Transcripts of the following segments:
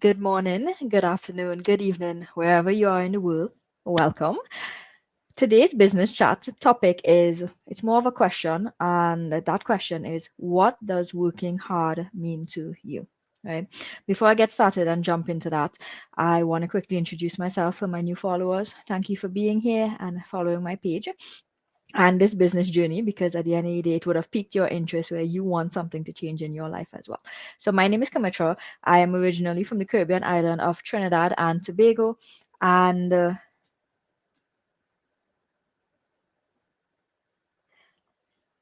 Good morning, good afternoon, good evening, wherever you are in the world. Welcome. Today's business chat topic is it's more of a question, and that question is what does working hard mean to you? Right. Before I get started and jump into that, I want to quickly introduce myself for my new followers. Thank you for being here and following my page and this business journey because at the end of the day it would have piqued your interest where you want something to change in your life as well. So my name is Kamitra. I am originally from the Caribbean island of Trinidad and Tobago, and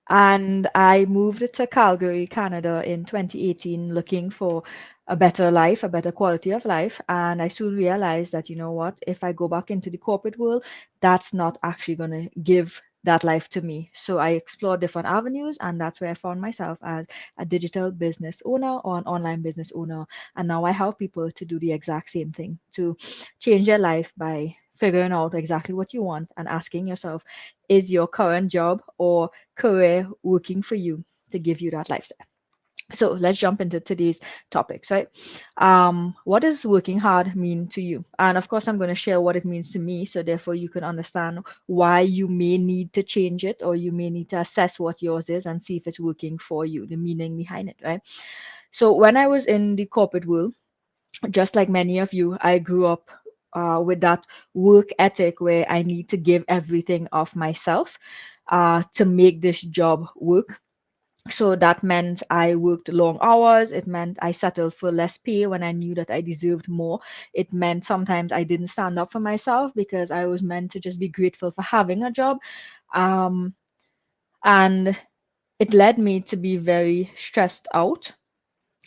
and I moved to Calgary, Canada in 2018 looking for a better life, a better quality of life. And I soon realized that, you know what, if I go back into the corporate world, that's not actually going to give that life to me. So I explored different avenues, and that's where I found myself as a digital business owner or an online business owner. And now I help people to do the exact same thing, to change their life by figuring out exactly what you want and asking yourself, is your current job or career working for you to give you that lifestyle? So let's jump into today's topics, right? What does working hard mean to you? And of course, I'm going to share what it means to me, so therefore you can understand why you may need to change it, or you may need to assess what yours is and see if it's working for you, the meaning behind it, right? So when I was in the corporate world, just like many of you, I grew up with that work ethic where I need to give everything of myself to make this job work. So that meant I worked long hours. It meant I settled for less pay when I knew that I deserved more. It meant sometimes I didn't stand up for myself because I was meant to just be grateful for having a job. Um, and it led me to be very stressed out,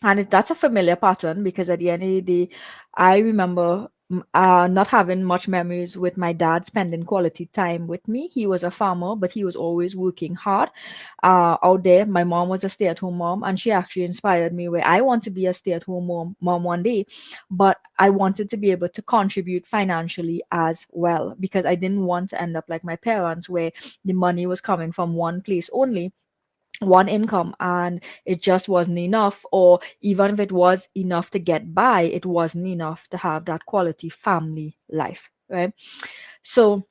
and that's a familiar pattern because at the end of the day, I remember not having much memories with my dad spending quality time with me. He was a farmer, but he was always working hard out there. My mom was a stay-at-home mom, and she actually inspired me where I want to be a stay-at-home mom one day, but I wanted to be able to contribute financially as well because I didn't want to end up like my parents, where the money was coming from one place only, one income, and it just wasn't enough, or even if it was enough to get by, it wasn't enough to have that quality family life, right? So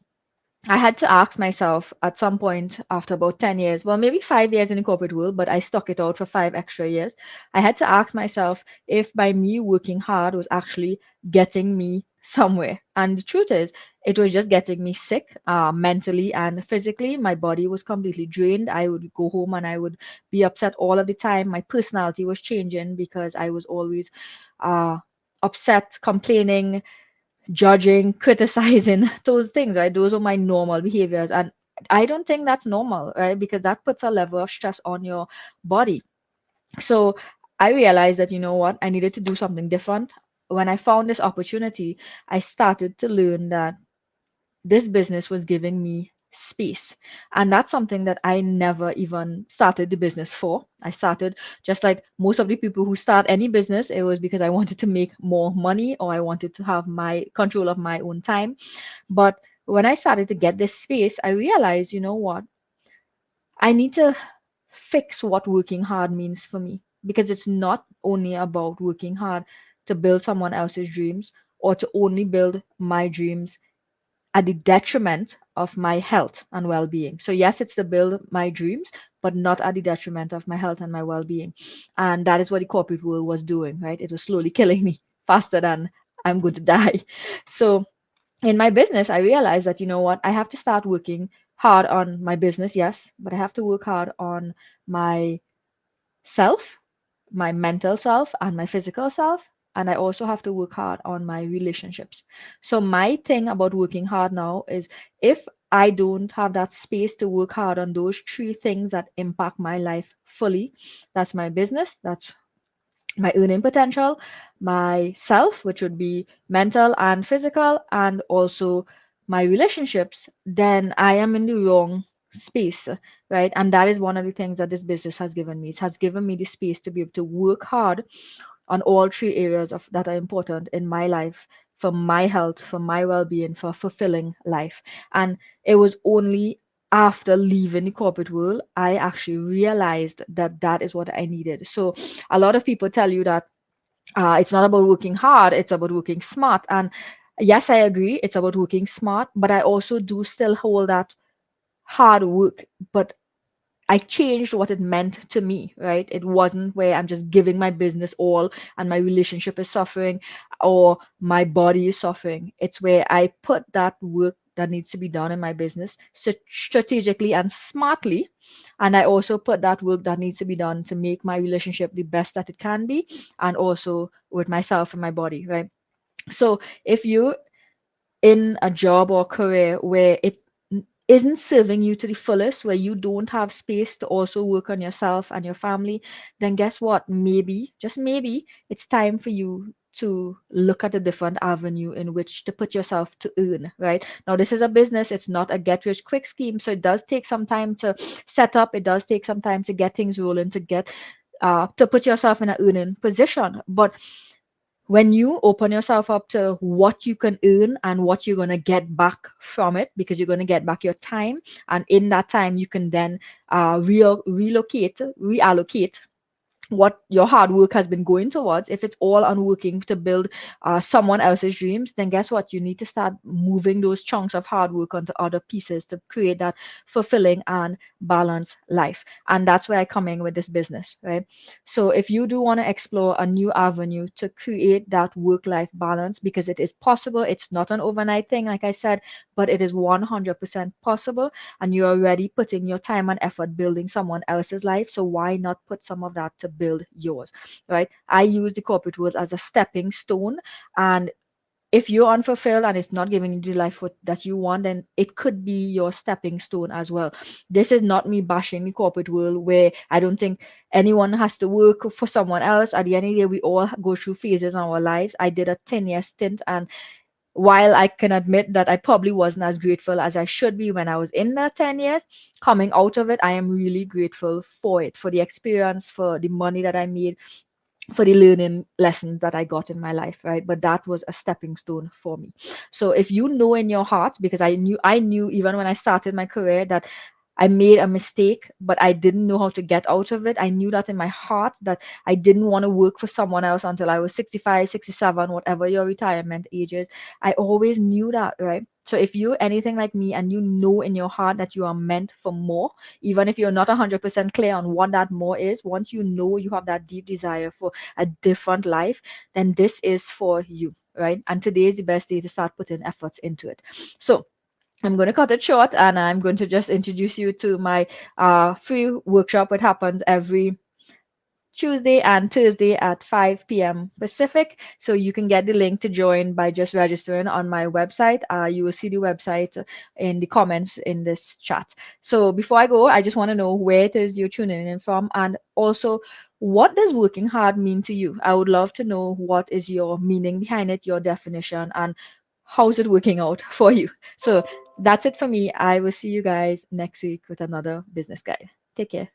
I had to ask myself at some point after about 10 years, well, maybe 5 years in the corporate world, but I stuck it out for 5 extra years. I had to ask myself if by me working hard was actually getting me somewhere. And the truth is, it was just getting me sick, mentally and physically. My body was completely drained. I would go home and I would be upset all of the time. My personality was changing because I was always uh, upset, complaining, judging, criticizing, those things, right? Those are my normal behaviors. And I don't think that's normal, right? Because that puts a level of stress on your body. So I realized that, you know what, I needed to do something different. When I found this opportunity, I started to learn that this business was giving me space. And that's something that I never even started the business for. I started just like most of the people who start any business, it was because I wanted to make more money or I wanted to have my control of my own time. But when I started to get this space, I realized, you know what, I need to fix what working hard means for me because it's not only about working hard to build someone else's dreams or to only build my dreams at the detriment of my health and well-being. So yes, it's to build my dreams, but not at the detriment of my health and my well-being. And that is what the corporate world was doing, right? It was slowly killing me faster than I'm going to die. So in my business, I realized that, you know what, I have to start working hard on my business, yes, but I have to work hard on my self, my mental self, and my physical self. And I also have to work hard on my relationships. So, my thing about working hard now is if I don't have that space to work hard on those three things that impact my life fully, that's my business, that's my earning potential, my self, which would be mental and physical, and also my relationships, then I am in the wrong space, right? And that is one of the things that this business has given me. It has given me the space to be able to work hard on all three areas of that are important in my life for my health, for my well-being, for fulfilling life. And it was only after leaving the corporate world I actually realized that that is what I needed. So a lot of people tell you that It's not about working hard, it's about working smart. And yes, I agree, it's about working smart, but I also do still hold that hard work, but I changed what it meant to me, right? It wasn't where I'm just giving my business all and my relationship is suffering or my body is suffering. It's where I put that work that needs to be done in my business strategically and smartly. And I also put that work that needs to be done to make my relationship the best that it can be, and also with myself and my body, right? So if you in a job or career where it isn't serving you to the fullest, where you don't have space to also work on yourself and your family, then guess what? Maybe, just maybe, it's time for you to look at a different avenue in which to put yourself to earn, right? Now, this is a business, it's not a get rich quick scheme, so it does take some time to set up, it does take some time to get things rolling, to get to put yourself in an earning position. But when you open yourself up to what you can earn and what you're going to get back from it, because you're going to get back your time, and in that time you can then reallocate what your hard work has been going towards. If it's all on working to build someone else's dreams, then guess what? You need to start moving those chunks of hard work onto other pieces to create that fulfilling and balanced life. And that's where I come in with this business, right? So if you do want to explore a new avenue to create that work-life balance, because it is possible, it's not an overnight thing, like I said, but it is 100% possible, and you're already putting your time and effort building someone else's life. So why not put some of that to build yours, right? I use the corporate world as a stepping stone. And if you're unfulfilled and it's not giving you the life that you want, then it could be your stepping stone as well. This is not me bashing the corporate world, where I don't think anyone has to work for someone else. At the end of the day, we all go through phases in our lives. I did a 10-year stint, and while I can admit that I probably wasn't as grateful as I should be when I was in that 10 years, coming out of it, I am really grateful for it, for the experience, for the money that I made, for the learning lessons that I got in my life, right? But that was a stepping stone for me. So if you know in your heart, because I knew even when I started my career that I made a mistake, but I didn't know how to get out of it. I knew that in my heart that I didn't want to work for someone else until I was 65, 67, whatever your retirement age is. I always knew that, right? So if you're anything like me and you know in your heart that you are meant for more, even if you're not 100% clear on what that more is, once you know you have that deep desire for a different life, then this is for you, right? And today is the best day to start putting efforts into it. So I'm going to cut it short, and I'm going to just introduce you to my free workshop. It happens every Tuesday and Thursday at 5 p.m. Pacific. So you can get the link to join by just registering on my website. You will see the website in the comments in this chat. So before I go, I just want to know where it is you're tuning in from, and also what does working hard mean to you? I would love to know what is your meaning behind it, your definition, and how's it working out for you. So that's it for me. I will see you guys next week with another business guide. Take care.